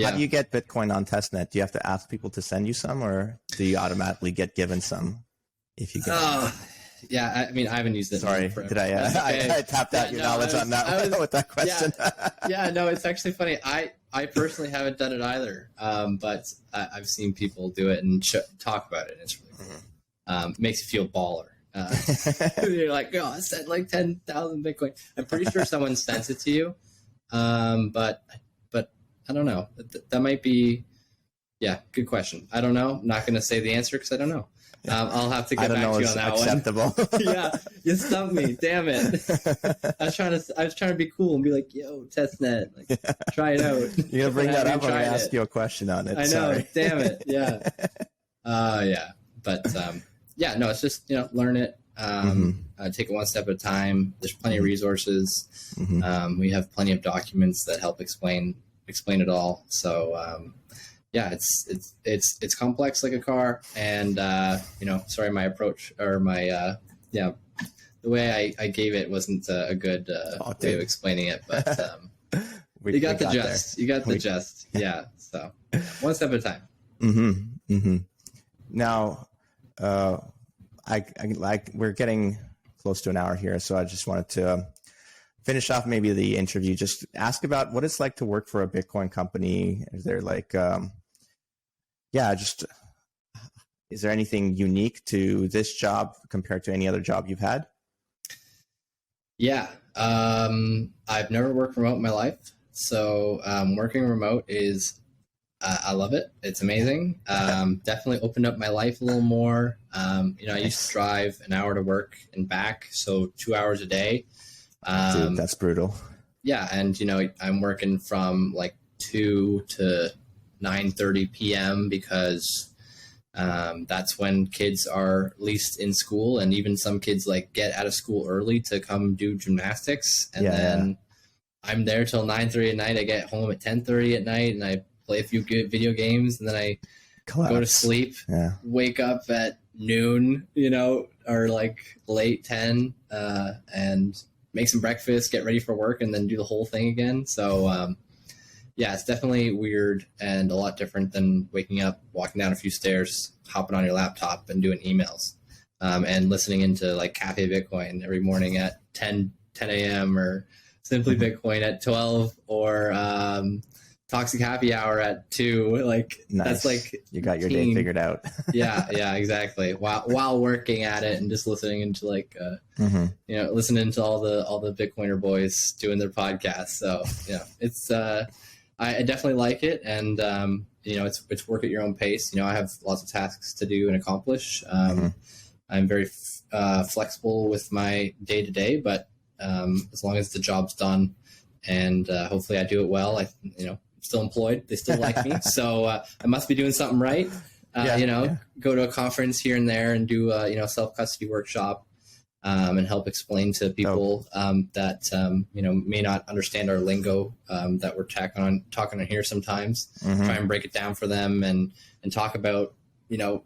How do you get Bitcoin on testnet? Do you have to ask people to send you some, or do you automatically get given some if you get Yeah, I mean, I haven't used it. Sorry, did I tapped out your knowledge on that with that question? No, it's actually funny. I personally haven't done it either, but I've seen people do it and talk about it. And it's really cool. Makes you feel baller. You're like, oh, I sent like 10,000 Bitcoin. I'm pretty sure someone sent it to you, but I don't know. That might be, good question. I don't know. I'm not going to say the answer because I don't know. I'll have to get back to you on that acceptable. one. You stumped me. Damn it. I was trying to be cool and be like, yo, testnet, like, try it out. You're gonna bring that up when I ask you a question on it. I know. Sorry. Damn it. Yeah. But no, it's just learn it. Take it one step at a time. There's plenty of resources. We have plenty of documents that help explain it all. So it's complex like a car, and sorry, my approach or my the way I gave it wasn't a good way of explaining it, but you got the gist. You got the gist. Yeah. So one step at a time. Now, we're getting close to an hour here, so I just wanted to finish off maybe the interview. Just ask about what it's like to work for a Bitcoin company. Is there like, is there anything unique to this job compared to any other job you've had? Yeah, I've never worked remote in my life, so working remote is. I love it. It's amazing. Definitely opened up my life a little more. I used to drive an hour to work and back, so 2 hours a day. Dude, that's brutal. Yeah, and I'm working from like 2 to 9:30 p.m. because That's when kids are least in school, and even some kids like get out of school early to come do gymnastics, and then I'm there till 9:30 at night. I get home at 10:30 at night, and I play a few good video games, and then I go to sleep, wake up at noon, or like late 10, and make some breakfast, get ready for work, and then do the whole thing again. So, it's definitely weird and a lot different than waking up, walking down a few stairs, hopping on your laptop and doing emails, and listening into like Cafe Bitcoin every morning at 10 a.m. or Simply Bitcoin at 12, or Toxic Happy Hour at 2. Like, nice. That's like you got your day figured out. yeah, exactly. While working at it and just listening into like listening to all the Bitcoiner boys doing their podcasts. So it's I definitely like it, and it's work at your own pace. I have lots of tasks to do and accomplish. I'm very flexible with my day to day, but as long as the job's done, and hopefully I do it well, I'm still employed. They still like me, so I must be doing something right. Go to a conference here and there and do self-custody workshop, and help explain to people that may not understand our lingo that we're talking on here sometimes. Try and break it down for them and talk about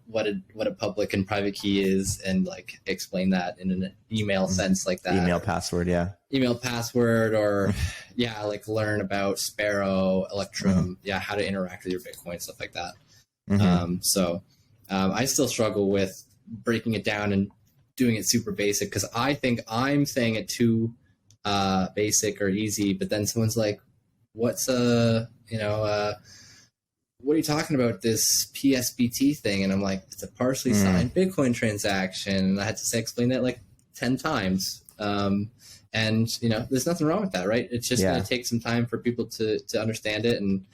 what a public and private key is, and like explain that in an email sense, like that. Email password, or like learn about Sparrow, Electrum, how to interact with your Bitcoin, stuff like that. I still struggle with breaking it down and doing it super basic, because I think I'm saying it too basic or easy, but then someone's like, what's what are you talking about, this PSBT thing? And I'm like, it's a partially signed Bitcoin transaction. And I had to explain that like 10 times. And there's nothing wrong with that, right? It's just going to take some time for people to understand it. And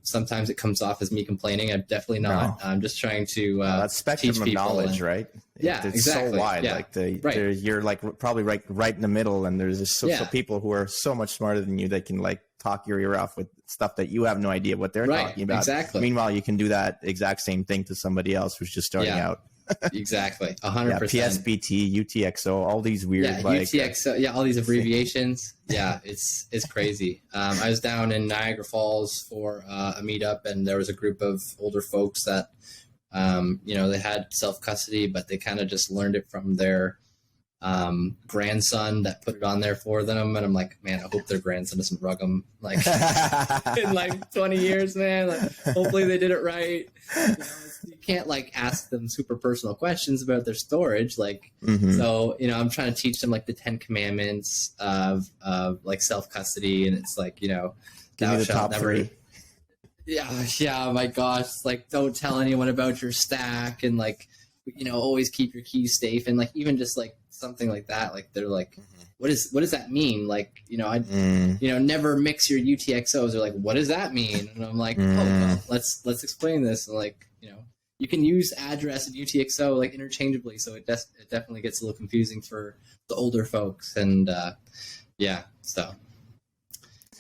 sometimes it comes off as me complaining. I'm definitely not. No. I'm just trying to that's spectrum of knowledge, right? Yeah, it's exactly. so wide. Like you're like probably right in the middle, and there's just so people who are so much smarter than you that can like talk your ear off with stuff that you have no idea what they're talking about. Exactly. Meanwhile, you can do that exact same thing to somebody else who's just starting out. Exactly. 100%. PSBT, UTXO, all these weird UTXO, all these abbreviations. It's crazy. I was down in Niagara Falls for a meetup, and there was a group of older folks that they had self-custody, but they kind of just learned it from their grandson that put it on there for them. And I'm like, man, I hope their grandson doesn't rug them like in like 20 years, man. Like, hopefully they did it right. You can't like ask them super personal questions about their storage. Like, so, I'm trying to teach them like the 10 commandments of like self-custody. And it's like, give me the top 3. Yeah. My gosh. It's like, don't tell anyone about your stack, and like, always keep your keys safe. And like, even just like something like that, like they're like, what does that mean? Like, never mix your UTXOs. They're like, what does that mean? And I'm like, well, let's explain this. And like, you can use address and UTXO like interchangeably. So it definitely gets a little confusing for the older folks. And so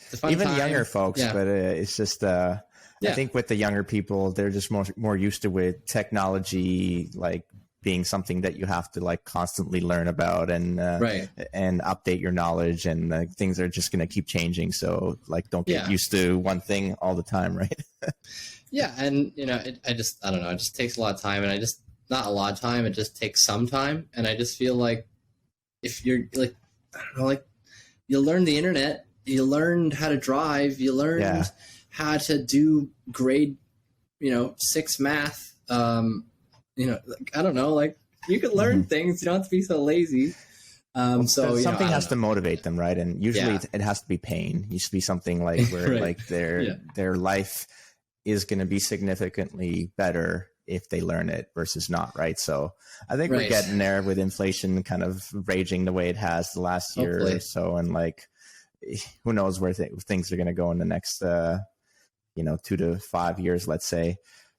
it's a fun even time. Younger folks, but it's just, I think with the younger people, they're just more used to with technology, like being something that you have to like constantly learn about and update your knowledge, and things are just going to keep changing. So like, don't get used to one thing all the time, right? And I don't know, it just takes a lot of time, and not a lot of time, it just takes some time. And I just feel like if you're like, I don't know, like you learn the internet, you learned how to drive, you learned how to do grade, 6 math. Like, I don't know, like you can learn things. You don't have to be so lazy. So something has to motivate them, right? And usually it has to be pain. It used to be something like where like their life is going to be significantly better if they learn it versus not, right? So I think we're getting there with inflation kind of raging the way it has the last year or so, and like who knows where things are going to go in the next 2 to 5 years, let's say.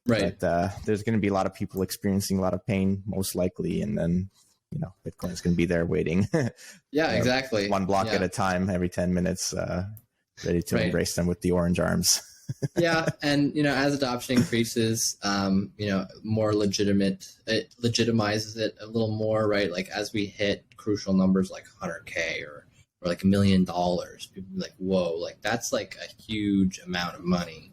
Right. But there's going to be a lot of people experiencing a lot of pain, most likely, and then Bitcoin is going to be there waiting. Exactly. One block at a time, every 10 minutes, ready to embrace them with the orange arms. Yeah. And, as adoption increases, more it legitimizes it a little more, right? Like as we hit crucial numbers like 100K or like $1 million, people be like, whoa, like that's like a huge amount of money.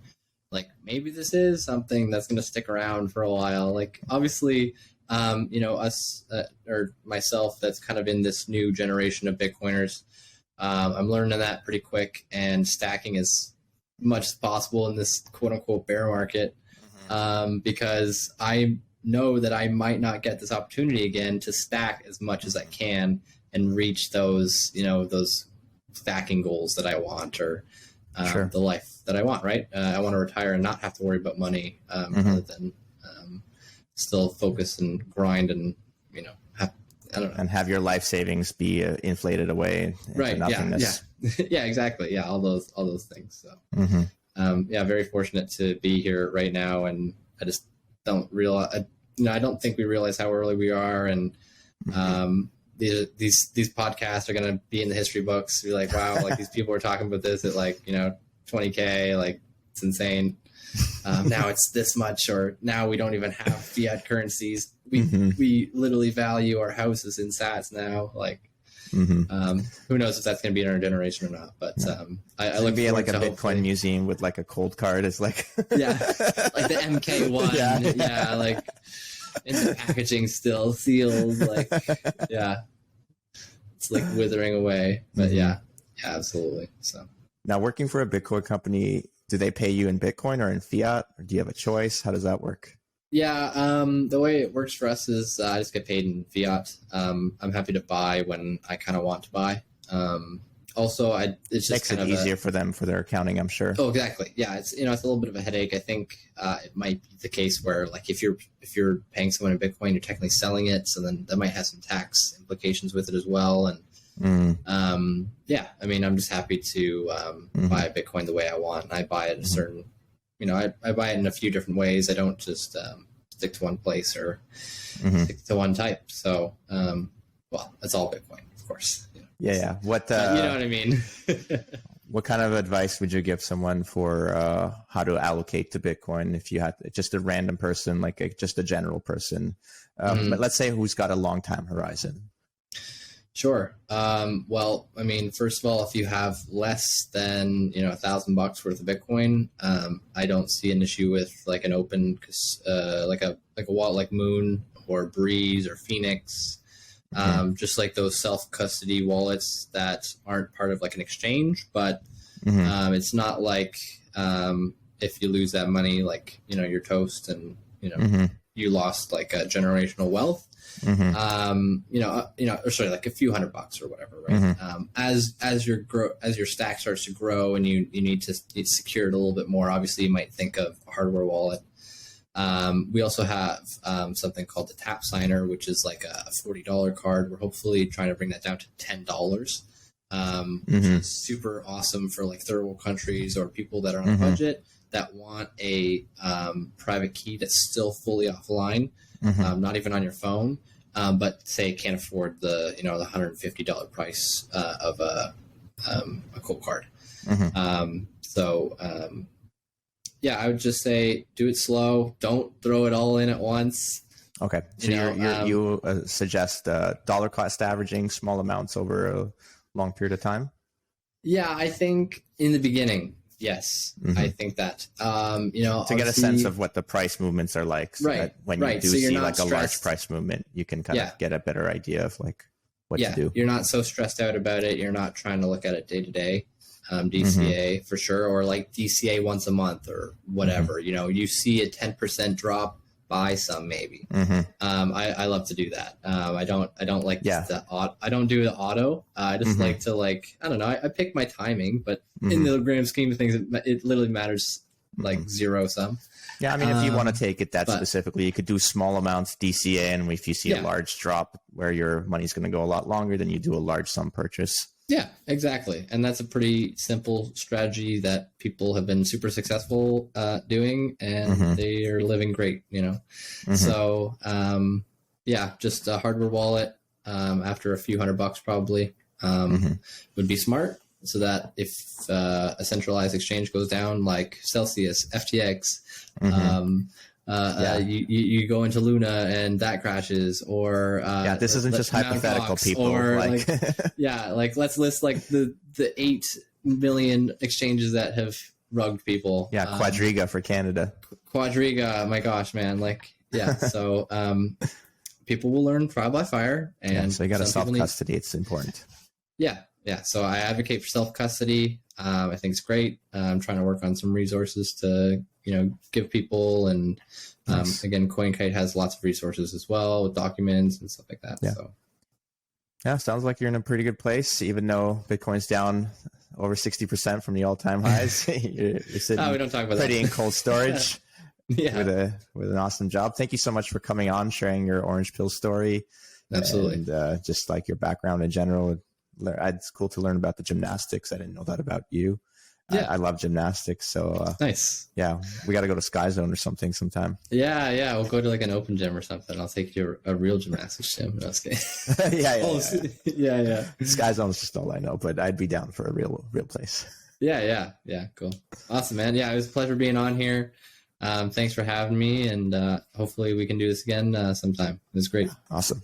Like maybe this is something that's going to stick around for a while. Like obviously, us or myself, that's kind of in this new generation of Bitcoiners. I'm learning that pretty quick and stacking as much as possible in this quote unquote bear market, because I know that I might not get this opportunity again to stack as much as I can and reach those, those stacking goals that I want, or the life that I want, right? I want to retire and not have to worry about money, rather than still focus and grind and, I don't know. And have your life savings be inflated away into right. nothingness. Yeah. Yeah, exactly. Yeah. All those things. So, very fortunate to be here right now. And I just don't realize, I don't think we realize how early we are. And, these podcasts are going to be in the history books. Be like, wow, like these people are talking about this at like, 20K, like it's insane. Now it's this much, or now we don't even have fiat currencies. We literally value our houses in sats now. Like, who knows if that's going to be in our generation or not? But I look be forward like a to Bitcoin museum with like a cold card. It's like like the MK1, yeah, like in the packaging still sealed, like it's like withering away. But yeah, absolutely. So now working for a Bitcoin company, do they pay you in Bitcoin or in fiat, or do you have a choice? How does that work? Yeah, the way it works for us is I just get paid in fiat. I'm happy to buy when I kind of want to buy. Also, it's just makes kind it of easier for them for their accounting, I'm sure. Oh, exactly. Yeah, it's it's a little bit of a headache. I think it might be the case where like if you're paying someone in Bitcoin, you're technically selling it, so then that might have some tax implications with it as well. And I mean, I'm just happy to buy a Bitcoin the way I want. And I buy it a certain, I buy it in a few different ways. I don't just stick to one place or stick to one type. So, it's all Bitcoin, of course. Yeah. What you know what I mean? What kind of advice would you give someone for how to allocate to Bitcoin if you had just a random person, like just a general person, but let's say who's got a long time horizon? Sure. Well, I mean, first of all, if you have less than $1,000 worth of Bitcoin, I don't see an issue with like an open, like a wallet like Moon or Breeze or Phoenix, just like those self-custody wallets that aren't part of like an exchange, but it's not like if you lose that money, like you're toast and you lost like a generational wealth. Or sorry, like a few $100 or whatever, right? As your stack starts to grow and you need to secure it a little bit more, obviously you might think of a hardware wallet. We also have something called the Tap Signer, which is like a $40 card. We're hopefully trying to bring that down to $10, which is super awesome for like third world countries or people that are on a budget that want a private key that's still fully offline. Not even on your phone, but say can't afford the the $150 price of a cold card. I would just say do it slow. Don't throw it all in at once. Okay, so you suggest dollar cost averaging small amounts over a long period of time. Yeah, I think in the beginning. Yes, I think that, to get a sense of what the price movements are like, so that when you do see like a large price movement, you can kind of get a better idea of like what to do. You're not so stressed out about it. You're not trying to look at it day to day. DCA for sure, or like DCA once a month or whatever. You see a 10% drop, buy some maybe. I love to do that. I don't like I don't do the auto. I just like to I don't know. I pick my timing, but in the grand scheme of things, it literally matters like zero sum. Yeah, I mean, if you want to take it specifically, you could do small amounts DCA, and if you see a large drop where your money's going to go a lot longer, then you do a large sum purchase. Yeah, exactly. And that's a pretty simple strategy that people have been super successful doing, and they are living great, So, just a hardware wallet after a few $100 probably would be smart. so that if a centralized exchange goes down, like Celsius, FTX, you go into Luna and that crashes, or this isn't just hypothetical, people. Or let's list like the 8 million exchanges that have rugged people. Yeah, Quadriga for Canada. Quadriga, my gosh, man! So people will learn trial by fire, and so you got to self-custody. It's important. Yeah. So I advocate for self-custody. I think it's great. I'm trying to work on some resources to, give people. And again, CoinKite has lots of resources as well with documents and stuff like that. Yeah. So. Yeah, sounds like you're in a pretty good place, even though Bitcoin's down over 60% from the all-time highs. you're sitting we don't talk about pretty that. in cold storage. With an awesome job. Thank you so much for coming on, sharing your orange pill story. Absolutely. And just like your background in general. It's cool to learn about the gymnastics. I didn't know that about you. Yeah. I love gymnastics. So nice. Yeah, we got to go to Sky Zone or something sometime. Yeah. We'll go to like an open gym or something. I'll take you to a real gymnastics gym. No, yeah. Sky Zone is just all I know, but I'd be down for a real place. Yeah. Cool. Awesome, man. Yeah, it was a pleasure being on here. Thanks for having me, and hopefully we can do this again sometime. It was great. Awesome.